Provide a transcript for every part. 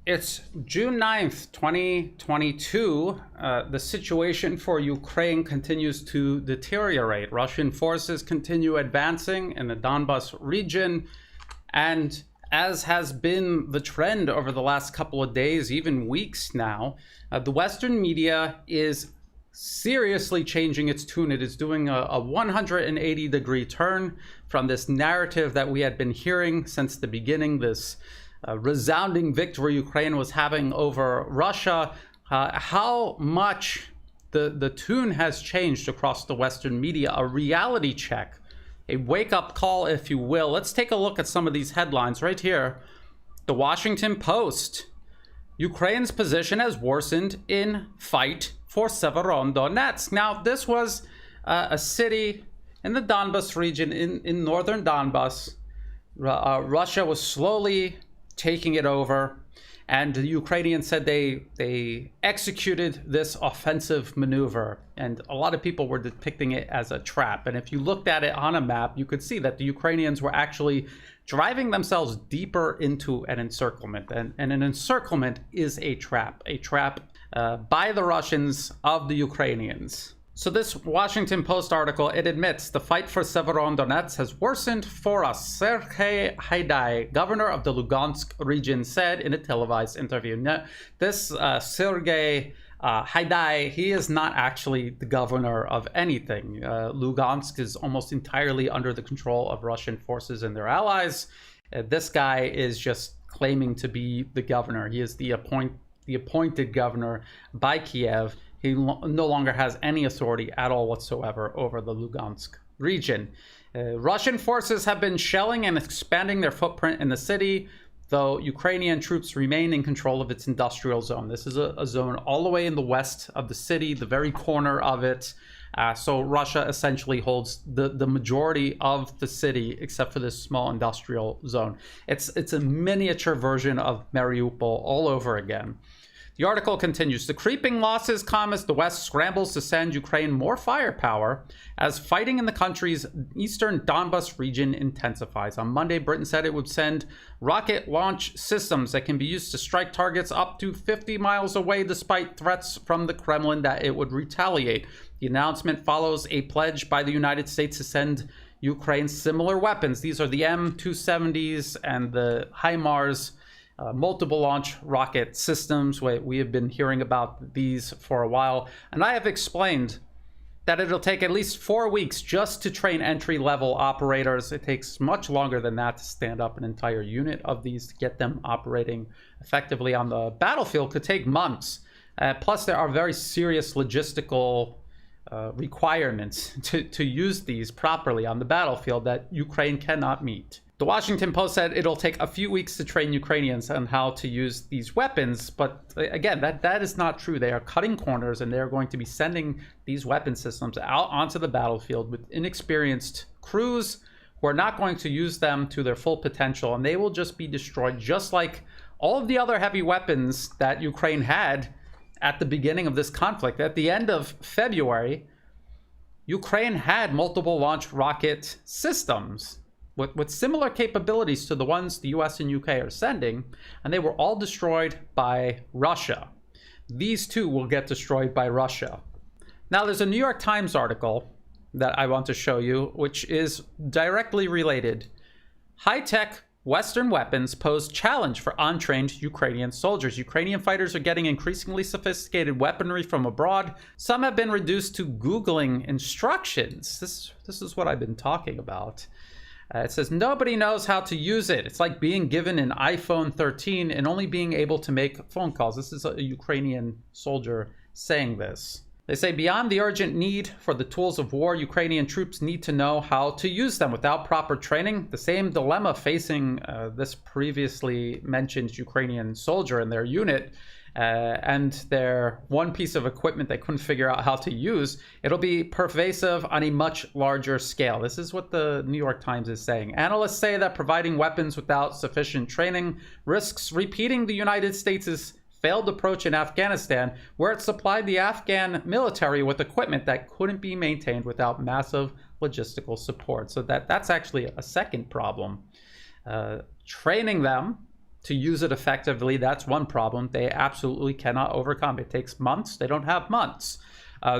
It's June 9th, 2022. The situation for Ukraine continues to deteriorate. Russian forces continue advancing in the Donbas region. And as has been the trend over the last couple of days, even weeks now, the Western media is seriously changing its tune. It is doing a 180-degree turn from this narrative that we had been hearing since the beginning, this resounding victory Ukraine was having over Russia. How much the tune has changed across the Western media. A reality check, a wake-up call, if you will. Let's take a look at some of these headlines right here. The Washington Post. Ukraine's position has worsened in fight for Severodonetsk. Now, this was a city in the Donbas region, in northern Donbas. Russia was slowly taking it over, and the Ukrainians said they executed this offensive maneuver, and a lot of people were depicting it as a trap. And if you looked at it on a map, you could see that the Ukrainians were actually driving themselves deeper into an encirclement, and an encirclement is a trap by the Russians of the Ukrainians. So this Washington Post article, it admits the fight for Severodonetsk has worsened for us. Sergei Haidai, governor of the Lugansk region, said in a televised interview. Now, this Sergei Haidai, he is not actually the governor of anything. Lugansk is almost entirely under the control of Russian forces and their allies. This guy is just claiming to be the governor. He is the appointed governor by Kiev. He no longer has any authority at all whatsoever over the Lugansk region. Russian forces have been shelling and expanding their footprint in the city, though Ukrainian troops remain in control of its industrial zone. This is a zone all the way in the west of the city, the very corner of it. So Russia essentially holds the majority of the city, except for this small industrial zone. It's a miniature version of Mariupol all over again. The article continues. The creeping losses come as the West scrambles to send Ukraine more firepower as fighting in the country's eastern Donbas region intensifies. On Monday, Britain said it would send rocket launch systems that can be used to strike targets up to 50 miles away, despite threats from the Kremlin that it would retaliate. The announcement follows a pledge by the United States to send Ukraine similar weapons. These are the M270s and the HIMARS. Multiple launch rocket systems. We have been hearing about these for a while, and I have explained that it'll take at least 4 weeks just to train entry-level operators. It takes much longer than that to stand up an entire unit of these, to get them operating effectively on the battlefield. Could take months. Plus, there are very serious logistical requirements to use these properly on the battlefield that Ukraine cannot meet. The Washington Post said it'll take a few weeks to train Ukrainians on how to use these weapons, but again, that is not true. They are cutting corners, and they're going to be sending these weapon systems out onto the battlefield with inexperienced crews who are not going to use them to their full potential, and they will just be destroyed, just like all of the other heavy weapons that Ukraine had at the beginning of this conflict. At the end of February, Ukraine had multiple launch rocket systems with similar capabilities to the ones the US and UK are sending, and they were all destroyed by Russia. These too will get destroyed by Russia. Now, there's a New York Times article that I want to show you, which is directly related. High-tech Western weapons pose challenge for untrained Ukrainian soldiers. Ukrainian fighters are getting increasingly sophisticated weaponry from abroad. Some have been reduced to Googling instructions. This is what I've been talking about. It says, nobody knows how to use it. It's like being given an iPhone 13 and only being able to make phone calls. This is a Ukrainian soldier saying this. They say, beyond the urgent need for the tools of war, Ukrainian troops need to know how to use them without proper training. The same dilemma facing this previously mentioned Ukrainian soldier and their unit and their one piece of equipment they couldn't figure out how to use, it'll be pervasive on a much larger scale. This is what the New York Times is saying. Analysts say that providing weapons without sufficient training risks repeating the United States' failed approach in Afghanistan, where it supplied the Afghan military with equipment that couldn't be maintained without massive logistical support. So that's actually a second problem. Training them to use it effectively. That's one problem they absolutely cannot overcome. It takes months. They don't have months.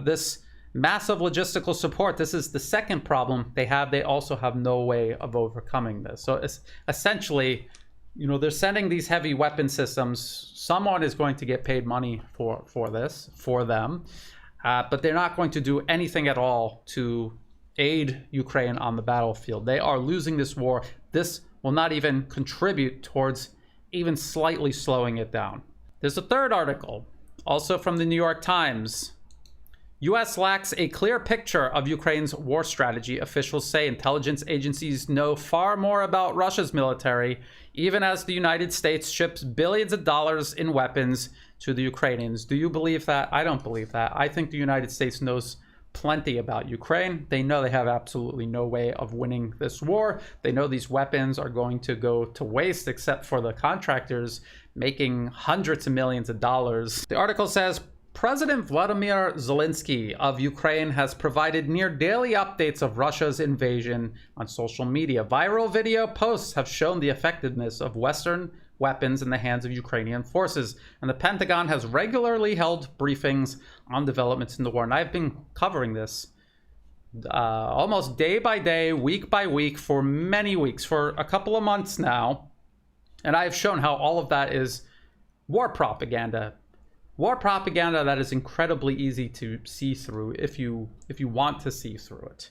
This massive logistical support, this is the second problem they have. They also have no way of overcoming this. So it's essentially, they're sending these heavy weapon systems. Someone is going to get paid money for this, for them. But they're not going to do anything at all to aid Ukraine on the battlefield. They are losing this war. This will not even contribute towards even slightly slowing it down. There's a third article, also from the New York Times. U.S. lacks a clear picture of Ukraine's war strategy. Officials say intelligence agencies know far more about Russia's military, even as the United States ships billions of dollars in weapons to the Ukrainians. Do you believe that? I don't believe that. I think the United States knows plenty about Ukraine. They know they have absolutely no way of winning this war. They know these weapons are going to go to waste, except for the contractors making hundreds of millions of dollars. The article says, President Vladimir Zelensky of Ukraine has provided near daily updates of Russia's invasion on social media. Viral video posts have shown the effectiveness of Western weapons in the hands of Ukrainian forces, and the Pentagon has regularly held briefings on developments in the war. And I've been covering this almost day by day, week by week, for many weeks, for a couple of months now. And I've shown how all of that is war propaganda. War propaganda that is incredibly easy to see through if you want to see through it.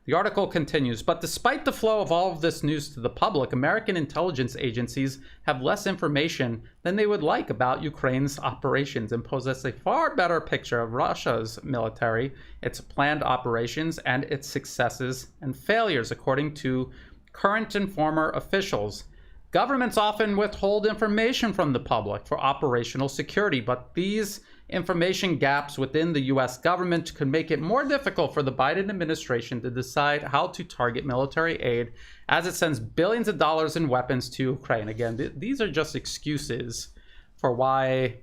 The article continues, but despite the flow of all of this news to the public, American intelligence agencies have less information than they would like about Ukraine's operations and possess a far better picture of Russia's military, its planned operations, and its successes and failures, according to current and former officials. Governments often withhold information from the public for operational security, but these information gaps within the U.S. government could make it more difficult for the Biden administration to decide how to target military aid as it sends billions of dollars in weapons to Ukraine. Again, these are just excuses for why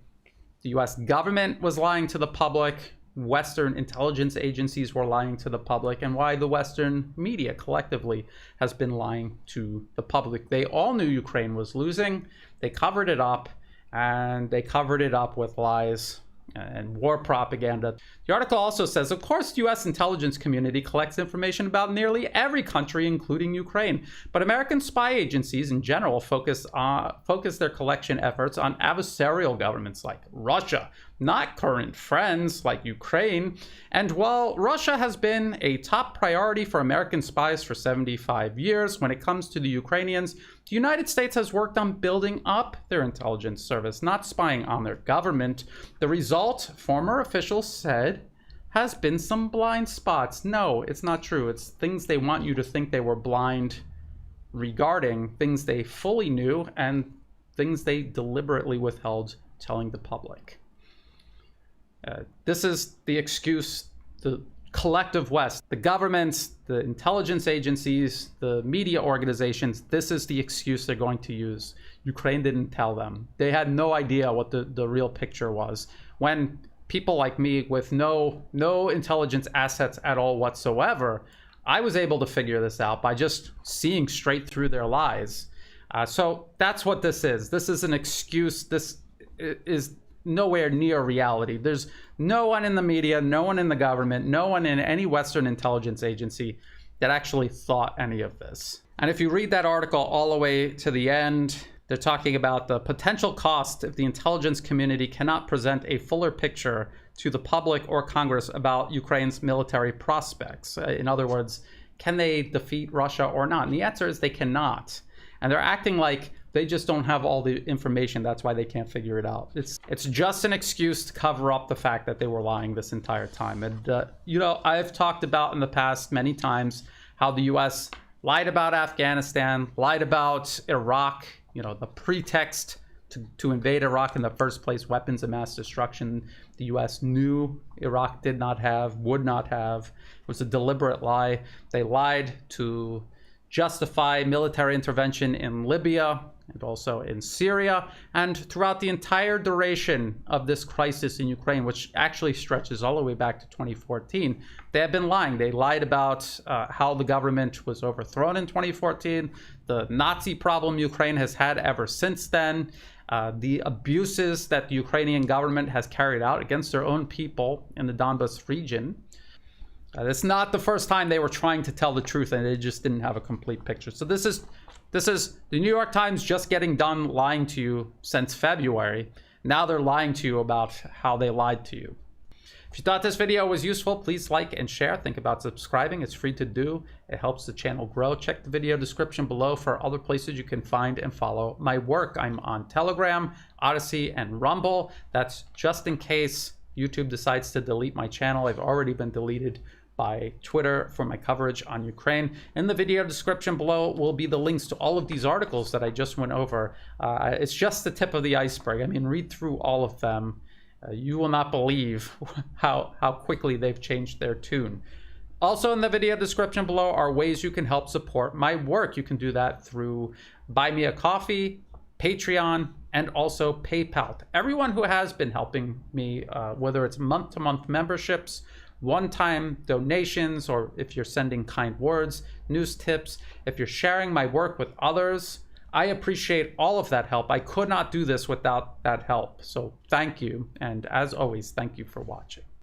the U.S. government was lying to the public, Western intelligence agencies were lying to the public, and why the Western media collectively has been lying to the public. They all knew Ukraine was losing. They covered it up, and they covered it up with lies and war propaganda. The article also says, of course, the U.S. intelligence community collects information about nearly every country, including Ukraine. But American spy agencies in general focus their collection efforts on adversarial governments like Russia, not current friends like Ukraine. And while Russia has been a top priority for American spies for 75 years, when it comes to the Ukrainians, the United States has worked on building up their intelligence service, not spying on their government. The result, former officials said, has been some blind spots. No, it's not true. It's things they want you to think they were blind regarding, things they fully knew, and things they deliberately withheld telling the public. This is the excuse the collective West, the governments, the intelligence agencies, the media organizations, this is the excuse they're going to use. Ukraine didn't tell them. They had no idea what the real picture was. When people like me with no intelligence assets at all whatsoever, I was able to figure this out by just seeing straight through their lies. So that's what this is. This is an excuse. This is nowhere near reality. There's no one in the media, no one in the government, no one in any Western intelligence agency that actually thought any of this. And if you read that article all the way to the end, they're talking about the potential cost if the intelligence community cannot present a fuller picture to the public or Congress about Ukraine's military prospects. In other words, can they defeat Russia or not? And the answer is they cannot. And they're acting like they just don't have all the information. That's why they can't figure it out. It's just an excuse to cover up the fact that they were lying this entire time. And, I've talked about in the past many times how the U.S. lied about Afghanistan, lied about Iraq, the pretext to invade Iraq in the first place, weapons of mass destruction. The U.S. knew Iraq did not have, would not have. It was a deliberate lie. They lied to justify military intervention in Libya and also in Syria, and throughout the entire duration of this crisis in Ukraine, which actually stretches all the way back to 2014, they have been lying. They lied about how the government was overthrown in 2014, the Nazi problem Ukraine has had ever since then, the abuses that the Ukrainian government has carried out against their own people in the Donbas region. It's not the first time they were trying to tell the truth and they just didn't have a complete picture. So this is the New York Times just getting done lying to you since February. Now they're lying to you about how they lied to you. If you thought this video was useful, please like and share. Think about subscribing. It's free to do. It helps the channel grow. Check the video description below for other places you can find and follow my work. I'm on Telegram, Odyssey, and Rumble. That's just in case YouTube decides to delete my channel. I've already been deleted by Twitter for my coverage on Ukraine. In the video description below will be the links to all of these articles that I just went over. It's just the tip of the iceberg. I mean, read through all of them. You will not believe how quickly they've changed their tune. Also in the video description below are ways you can help support my work. You can do that through Buy Me a Coffee, Patreon, and also PayPal. Everyone who has been helping me, whether it's month-to-month memberships, one-time donations, or if you're sending kind words, news tips, if you're sharing my work with others, I appreciate all of that help. I could not do this without that help. So thank you. And as always, thank you for watching.